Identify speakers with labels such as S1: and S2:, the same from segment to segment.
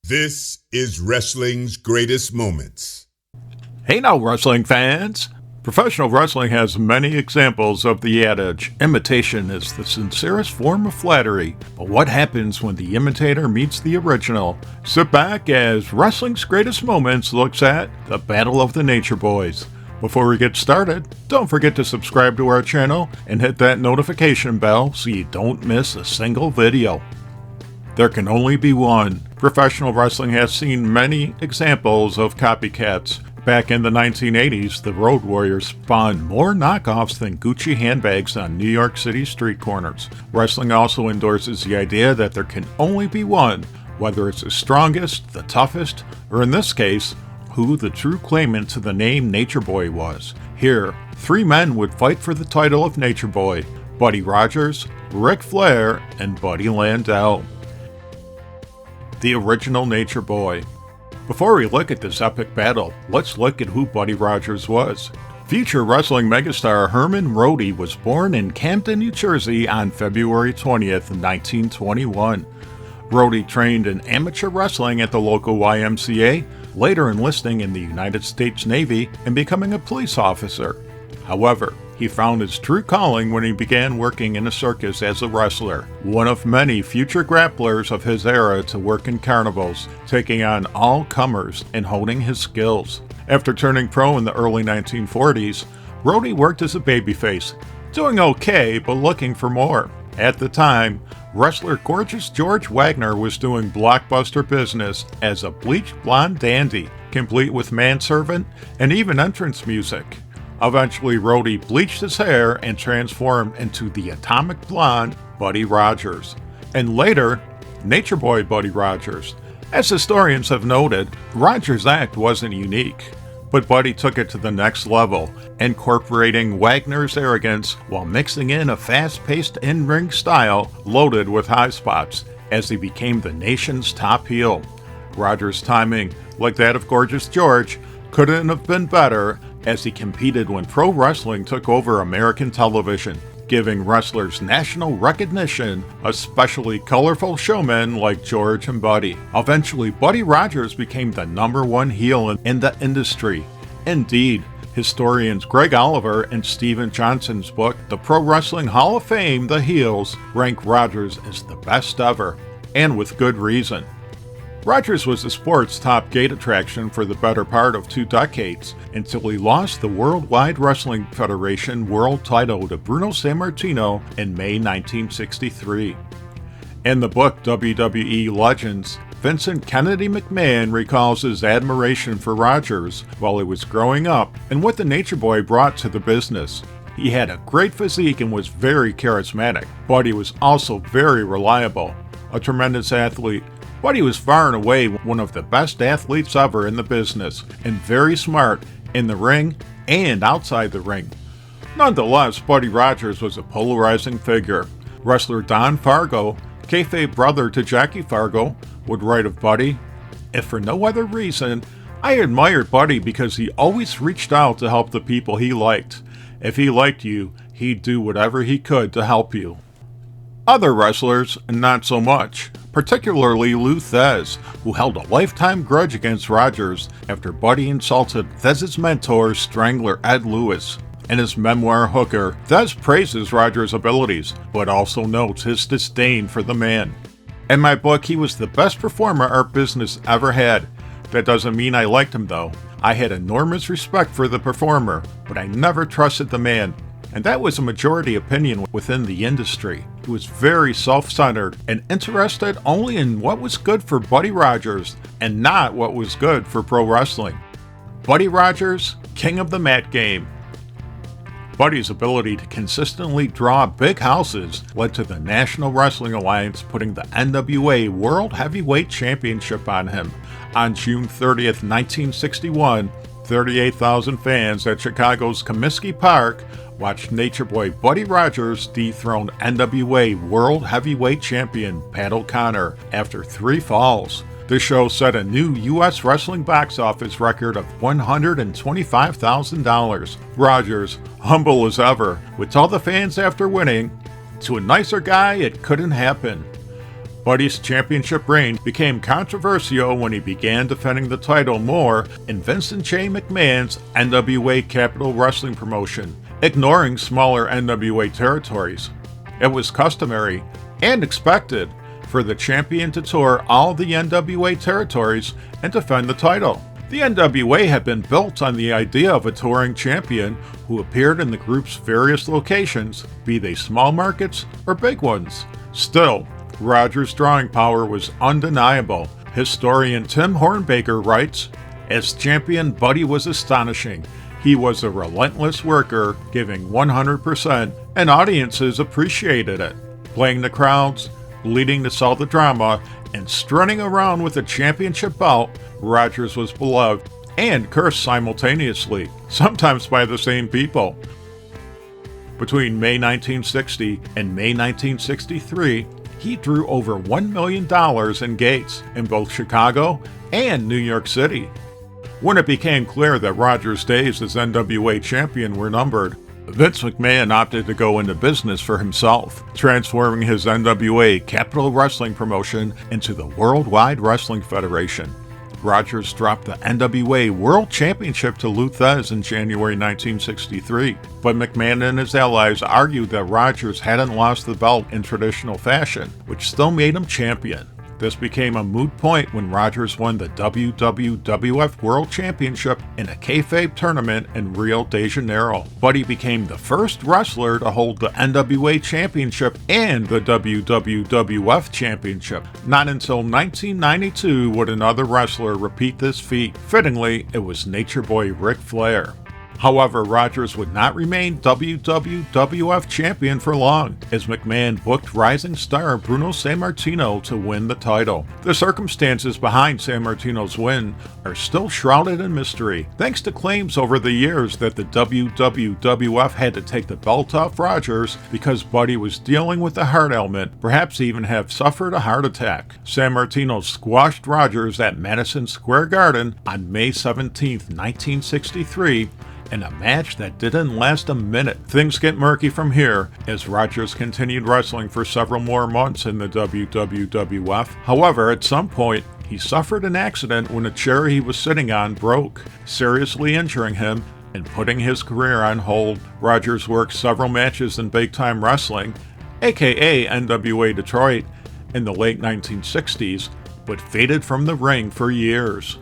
S1: This is wrestling's greatest moments.
S2: Hey now, wrestling fans! Professional wrestling has many examples of the adage, imitation is the sincerest form of flattery. But what happens when the imitator meets the original? Sit back as Wrestling's Greatest Moments looks at the Battle of the Nature Boys. Before we get started, don't forget to subscribe to our channel and hit that notification bell so you don't miss a single video. There can only be one. Professional wrestling has seen many examples of copycats. Back in the 1980s, the Road Warriors spawned more knockoffs than Gucci handbags on New York City street corners. Wrestling also endorses the idea that there can only be one, whether it's the strongest, the toughest, or in this case, who the true claimant to the name Nature Boy was. Here, three men would fight for the title of Nature Boy: Buddy Rogers, Ric Flair, and Buddy Landel. The original Nature Boy. Before we look at this epic battle, let's look at who Buddy Rogers was. Future wrestling megastar Herman Rohde was born in Camden, New Jersey on February 20th, 1921. Rohde trained in amateur wrestling at the local YMCA, later enlisting in the United States Navy and becoming a police officer. However, he found his true calling when he began working in a circus as a wrestler, one of many future grapplers of his era to work in carnivals, taking on all comers and honing his skills. After turning pro in the early 1940s, Rohde worked as a babyface, doing okay but looking for more. At the time, wrestler Gorgeous George Wagner was doing blockbuster business as a bleached blonde dandy, complete with manservant and even entrance music. Eventually, Rohde bleached his hair and transformed into the atomic blonde Buddy Rogers, and later, Nature Boy Buddy Rogers. As historians have noted, Rogers' act wasn't unique, but Buddy took it to the next level, incorporating Wagner's arrogance while mixing in a fast-paced in-ring style loaded with high spots, as he became the nation's top heel. Rogers' timing, like that of Gorgeous George, couldn't have been better, as he competed when pro wrestling took over American television, giving wrestlers national recognition, especially colorful showmen like George and Buddy. Eventually, Buddy Rogers became the #1 heel in the industry. Indeed, historians Greg Oliver and Steven Johnson's book, The Pro Wrestling Hall of Fame, The Heels, rank Rogers as the best ever, and with good reason. Rogers was the sport's top gate attraction for the better part of 2 decades, until he lost the Worldwide Wrestling Federation world title to Bruno Sammartino in May 1963. In the book WWE Legends, Vincent Kennedy McMahon recalls his admiration for Rogers while he was growing up and what the Nature Boy brought to the business. He had a great physique and was very charismatic. Buddy was also very reliable. A tremendous athlete, Buddy was far and away one of the best athletes ever in the business, and very smart in the ring and outside the ring. Nonetheless, Buddy Rogers was a polarizing figure. Wrestler Don Fargo, kayfabe brother to Jackie Fargo, would write of Buddy, "If for no other reason, I admired Buddy because he always reached out to help the people he liked. If he liked you, he'd do whatever he could to help you." Other wrestlers, not so much, particularly Lou Thesz, who held a lifetime grudge against Rogers after Buddy insulted Thesz's mentor, Strangler Ed Lewis. In his memoir Hooker, Thesz praises Rogers' abilities, but also notes his disdain for the man. In my book, he was the best performer our business ever had. That doesn't mean I liked him though. I had enormous respect for the performer, but I never trusted the man. And that was a majority opinion within the industry. He was very self-centered and interested only in what was good for Buddy Rogers and not what was good for pro wrestling. Buddy Rogers, king of the mat game. Buddy's ability to consistently draw big houses led to the National Wrestling Alliance putting the NWA World Heavyweight Championship on him. On June 30th, 1961, 38,000 fans at Chicago's Comiskey Park watched Nature Boy Buddy Rogers dethrone NWA World Heavyweight Champion Pat O'Connor after 3 falls. The show set a new U.S. wrestling box office record of $125,000. Rogers, humble as ever, would tell the fans after winning, "To a nicer guy, it couldn't happen." Buddy's championship reign became controversial when he began defending the title more in Vincent J. McMahon's NWA Capital Wrestling promotion, ignoring smaller NWA territories. It was customary and expected for the champion to tour all the NWA territories and defend the title. The NWA had been built on the idea of a touring champion who appeared in the group's various locations, be they small markets or big ones. Still, Rogers' drawing power was undeniable. Historian Tim Hornbaker writes, "As champion, Buddy was astonishing. He was a relentless worker, giving 100%, and audiences appreciated it. Playing the crowds, leading to sell the drama, and strutting around with a championship belt, Rogers was beloved and cursed simultaneously, sometimes by the same people." Between May 1960 and May 1963, he drew over $1 million in gates in both Chicago and New York City. When it became clear that Rogers' days as NWA champion were numbered, Vince McMahon opted to go into business for himself, transforming his NWA Capital Wrestling promotion into the Worldwide Wrestling Federation. Rogers dropped the NWA World Championship to Lou Thesz in January 1963, but McMahon and his allies argued that Rogers hadn't lost the belt in traditional fashion, which still made him champion. This became a moot point when Rogers won the WWF World Championship in a kayfabe tournament in Rio de Janeiro. Buddy became the first wrestler to hold the NWA Championship and the WWF Championship. Not until 1992 would another wrestler repeat this feat. Fittingly, it was Nature Boy Ric Flair. However, Rogers would not remain WWF champion for long, as McMahon booked rising star Bruno Sammartino to win the title. The circumstances behind Sammartino's win are still shrouded in mystery, thanks to claims over the years that the WWF had to take the belt off Rogers because Buddy was dealing with a heart ailment, perhaps even have suffered a heart attack. Sammartino squashed Rogers at Madison Square Garden on May 17, 1963, in a match that didn't last a minute. Things get murky from here, as Rogers continued wrestling for several more months in the WWF. However, at some point, he suffered an accident when a chair he was sitting on broke, seriously injuring him and putting his career on hold. Rogers worked several matches in big-time wrestling, aka NWA Detroit, in the late 1960s, but faded from the ring for years.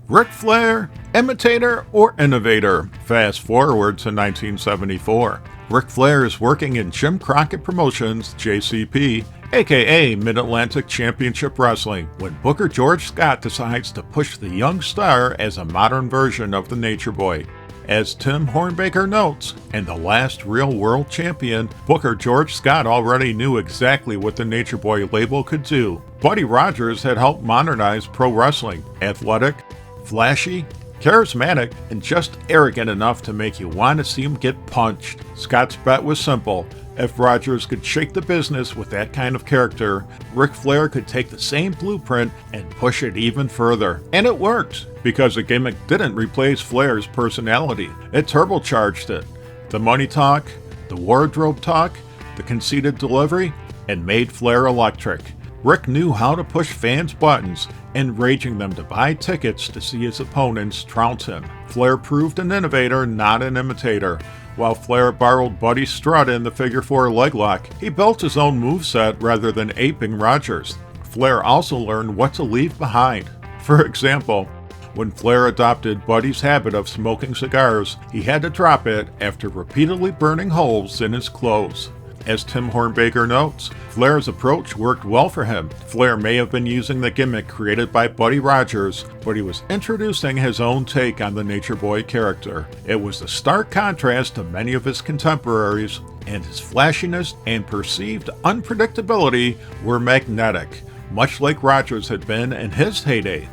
S2: Ric Flair, Imitator, or Innovator? Fast forward to 1974. Ric Flair is working in Jim Crockett Promotions, JCP, aka Mid-Atlantic Championship Wrestling, when Booker George Scott decides to push the young star as a modern version of the Nature Boy. As Tim Hornbaker notes, and the last real world champion, Booker George Scott already knew exactly what the Nature Boy label could do. Buddy Rogers had helped modernize pro wrestling, athletic, flashy, charismatic, and just arrogant enough to make you want to see him get punched. Scott's bet was simple. If Rogers could shake the business with that kind of character, Ric Flair could take the same blueprint and push it even further. And it worked, because the gimmick didn't replace Flair's personality. It turbocharged it. The money talk, the wardrobe talk, the conceited delivery, and made Flair electric. Rick knew how to push fans' buttons, enraging them to buy tickets to see his opponents trounce him. Flair proved an innovator, not an imitator. While Flair borrowed Buddy's strut in the figure 4 leg lock, he built his own moveset rather than aping Rogers. Flair also learned what to leave behind. For example, when Flair adopted Buddy's habit of smoking cigars, he had to drop it after repeatedly burning holes in his clothes. As Tim Hornbaker notes, Flair's approach worked well for him. Flair may have been using the gimmick created by Buddy Rogers, but he was introducing his own take on the Nature Boy character. It was a stark contrast to many of his contemporaries, and his flashiness and perceived unpredictability were magnetic, much like Rogers had been in his heyday.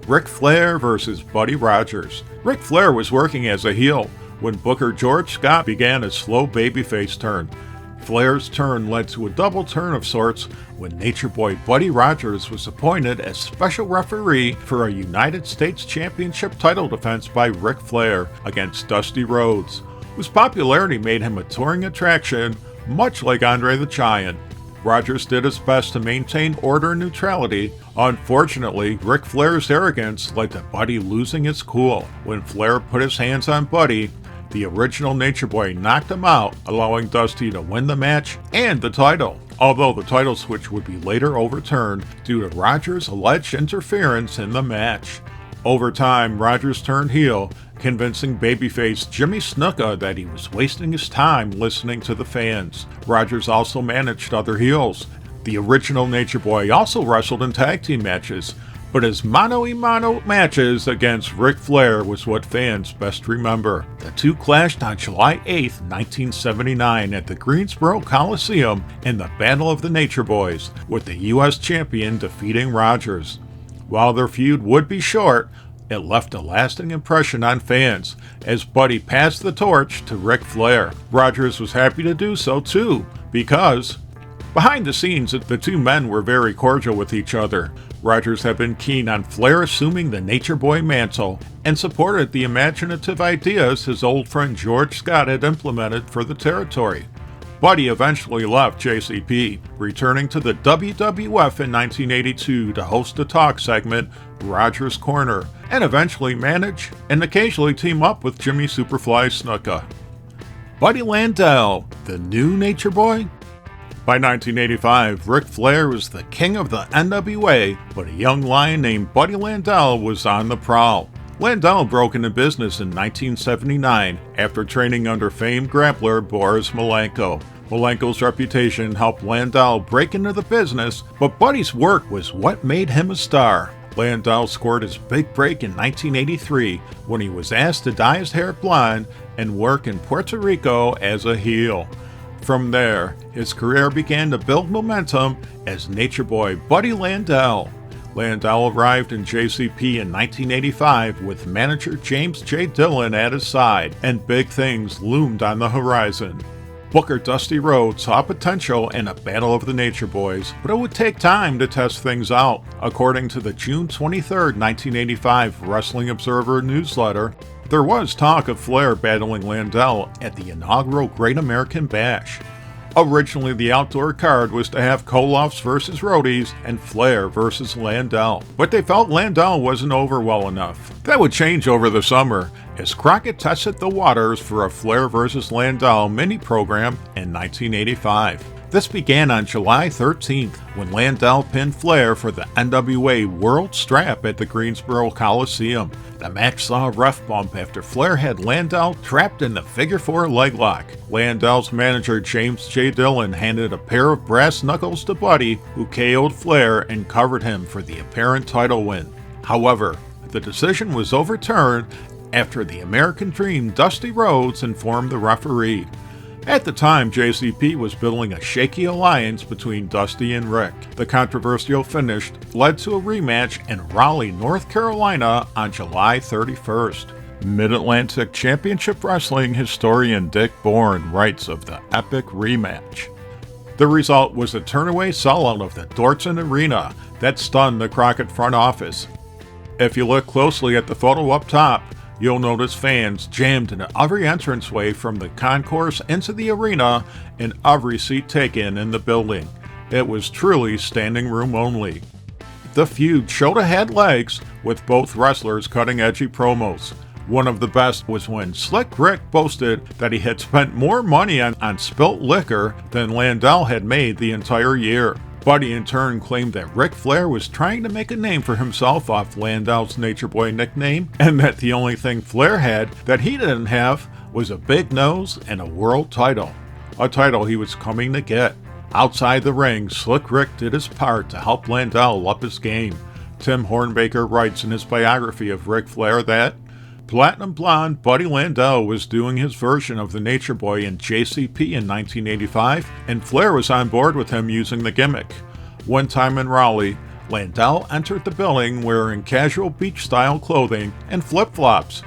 S2: Ric Flair versus Buddy Rogers. Ric Flair was working as a heel when Booker George Scott began his slow babyface turn. Flair's turn led to a double turn of sorts when Nature Boy Buddy Rogers was appointed as special referee for a United States Championship title defense by Ric Flair against Dusty Rhodes, whose popularity made him a touring attraction, much like Andre the Giant. Rogers did his best to maintain order and neutrality. Unfortunately, Ric Flair's arrogance led to Buddy losing his cool. When Flair put his hands on Buddy, the original Nature Boy knocked him out, allowing Dusty to win the match and the title. Although the title switch would be later overturned due to Rogers' alleged interference in the match. Over time, Rogers turned heel, convincing babyface Jimmy Snuka that he was wasting his time listening to the fans. Rogers also managed other heels. The original Nature Boy also wrestled in tag team matches, but his mano-a-mano matches against Ric Flair was what fans best remember. The two clashed on July 8, 1979 at the Greensboro Coliseum in the Battle of the Nature Boys, with the U.S. champion defeating Rogers. While their feud would be short, it left a lasting impression on fans as Buddy passed the torch to Ric Flair. Rogers was happy to do so too, because behind the scenes, the two men were very cordial with each other. Rogers had been keen on Flair assuming the Nature Boy mantle and supported the imaginative ideas his old friend George Scott had implemented for the territory. Buddy eventually left JCP, returning to the WWF in 1982 to host the talk segment Rogers Corner, and eventually manage and occasionally team up with Jimmy Superfly Snuka. Buddy Landel, the new Nature Boy? By 1985, Ric Flair was the king of the NWA, but a young lion named Buddy Landel was on the prowl. Landel broke into business in 1979 after training under famed grappler Boris Malenko. Malenko's reputation helped Landel break into the business, but Buddy's work was what made him a star. Landel scored his big break in 1983 when he was asked to dye his hair blonde and work in Puerto Rico as a heel. From there, his career began to build momentum as Nature Boy Buddy Landel. Landel arrived in JCP in 1985 with manager James J. Dillon at his side, and big things loomed on the horizon. Booker Dusty Rhodes saw potential in a battle of the Nature Boys, but it would take time to test things out. According to the June 23, 1985 Wrestling Observer newsletter, there was talk of Flair battling Landel at the inaugural Great American Bash. Originally, the outdoor card was to have Koloffs versus Roadies and Flair versus Landel, but they felt Landel wasn't over well enough. That would change over the summer, as Crockett tested the waters for a Flair versus Landel mini-program in 1985. This began on July 13th, when Landel pinned Flair for the NWA World Strap at the Greensboro Coliseum. The match saw a ref bump after Flair had Landel trapped in the figure 4 leg lock. Landel's manager James J. Dillon handed a pair of brass knuckles to Buddy, who KO'd Flair and covered him for the apparent title win. However, the decision was overturned after the American Dream Dusty Rhodes informed the referee. At the time, JCP was building a shaky alliance between Dusty and Rick. The controversial finish led to a rematch in Raleigh, North Carolina on July 31st. Mid-Atlantic Championship Wrestling historian Dick Bourne writes of the epic rematch. The result was a turnaway sellout of the Dortson Arena that stunned the Crockett front office. If you look closely at the photo up top, you'll notice fans jammed into every entranceway from the concourse into the arena and every seat taken in the building. It was truly standing room only. The feud showed it had legs, with both wrestlers cutting edgy promos. One of the best was when Slick Rick boasted that he had spent more money on spilt liquor than Landel had made the entire year. Buddy in turn claimed that Ric Flair was trying to make a name for himself off Landel's Nature Boy nickname, and that the only thing Flair had that he didn't have was a big nose and a world title. A title he was coming to get. Outside the ring, Slick Rick did his part to help Landel up his game. Tim Hornbaker writes in his biography of Ric Flair that Platinum Blonde Buddy Landel was doing his version of the Nature Boy in JCP in 1985, and Flair was on board with him using the gimmick. One time in Raleigh, Landel entered the building wearing casual beach-style clothing and flip-flops.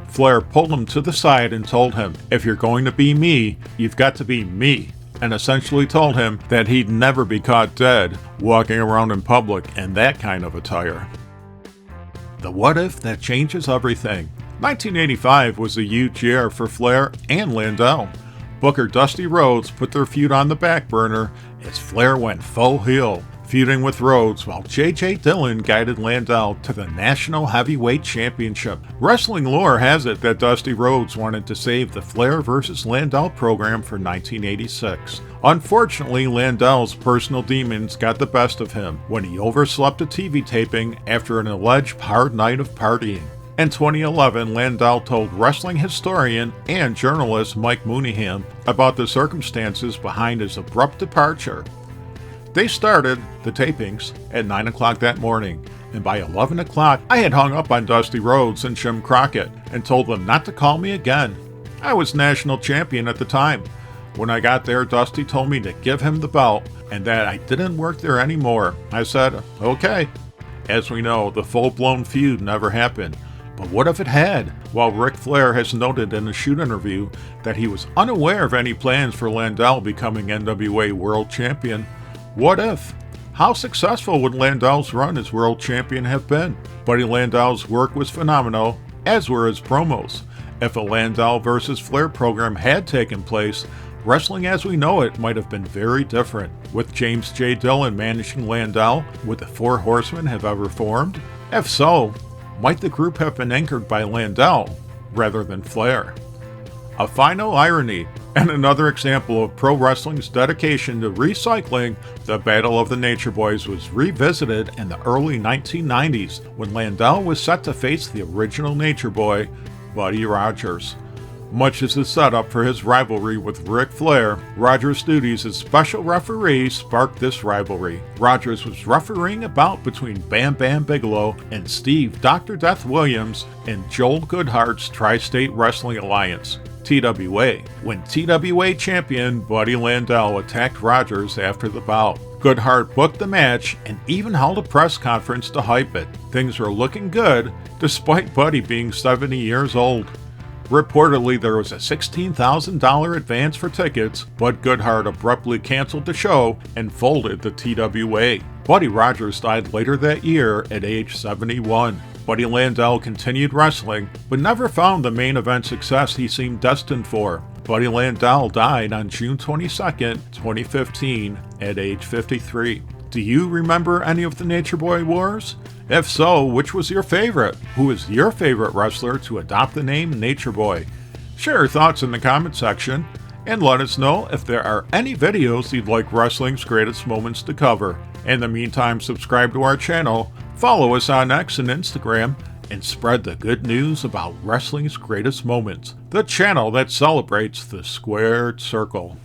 S2: Flair pulled him to the side and told him, "If you're going to be me, you've got to be me," and essentially told him that he'd never be caught dead walking around in public in that kind of attire. The what if that changes everything. 1985 was a huge year for Flair and Landel. Booker Dusty Rhodes put their feud on the back burner as Flair went full heel, feuding with Rhodes while J.J. Dillon guided Landel to the National Heavyweight Championship. Wrestling lore has it that Dusty Rhodes wanted to save the Flair vs. Landel program for 1986. Unfortunately, Landel's personal demons got the best of him when he overslept a TV taping after an alleged hard night of partying. In 2011, Landel told wrestling historian and journalist Mike Mooneyham about the circumstances behind his abrupt departure. They started, the tapings, at 9 o'clock that morning, and by 11 o'clock, I had hung up on Dusty Rhodes and Jim Crockett and told them not to call me again. I was national champion at the time. When I got there, Dusty told me to give him the belt and that I didn't work there anymore. I said, okay. As we know, the full-blown feud never happened. But what if it had? While Ric Flair has noted in a shoot interview that he was unaware of any plans for Landel becoming NWA World Champion, what if? How successful would Landel's run as World Champion have been? Buddy Landel's work was phenomenal, as were his promos. If a Landel vs. Flair program had taken place, wrestling as we know it might have been very different. With James J. Dillon managing Landel, would the Four Horsemen have ever formed? If so, might the group have been anchored by Landel rather than Flair? A final irony, and another example of pro wrestling's dedication to recycling, the Battle of the Nature Boys was revisited in the early 1990s when Landel was set to face the original Nature Boy, Buddy Rogers. Much as the setup for his rivalry with Ric Flair, Rogers' duties as special referee sparked this rivalry. Rogers was refereeing a bout between Bam Bam Bigelow and Steve Dr. Death Williams in Joel Goodhart's Tri-State Wrestling Alliance, TWA, when TWA champion Buddy Landel attacked Rogers after the bout. Goodhart booked the match and even held a press conference to hype it. Things were looking good, despite Buddy being 70 years old. Reportedly, there was a $16,000 advance for tickets, but Goodhart abruptly canceled the show and folded the TWA. Buddy Rogers died later that year at age 71. Buddy Landel continued wrestling, but never found the main event success he seemed destined for. Buddy Landel died on June 22, 2015, at age 53. Do you remember any of the Nature Boy Wars? If so, which was your favorite? Who is your favorite wrestler to adopt the name Nature Boy? Share your thoughts in the comment section, and let us know if there are any videos you'd like Wrestling's Greatest Moments to cover. In the meantime, subscribe to our channel, follow us on X and Instagram, and spread the good news about Wrestling's Greatest Moments, the channel that celebrates the squared circle.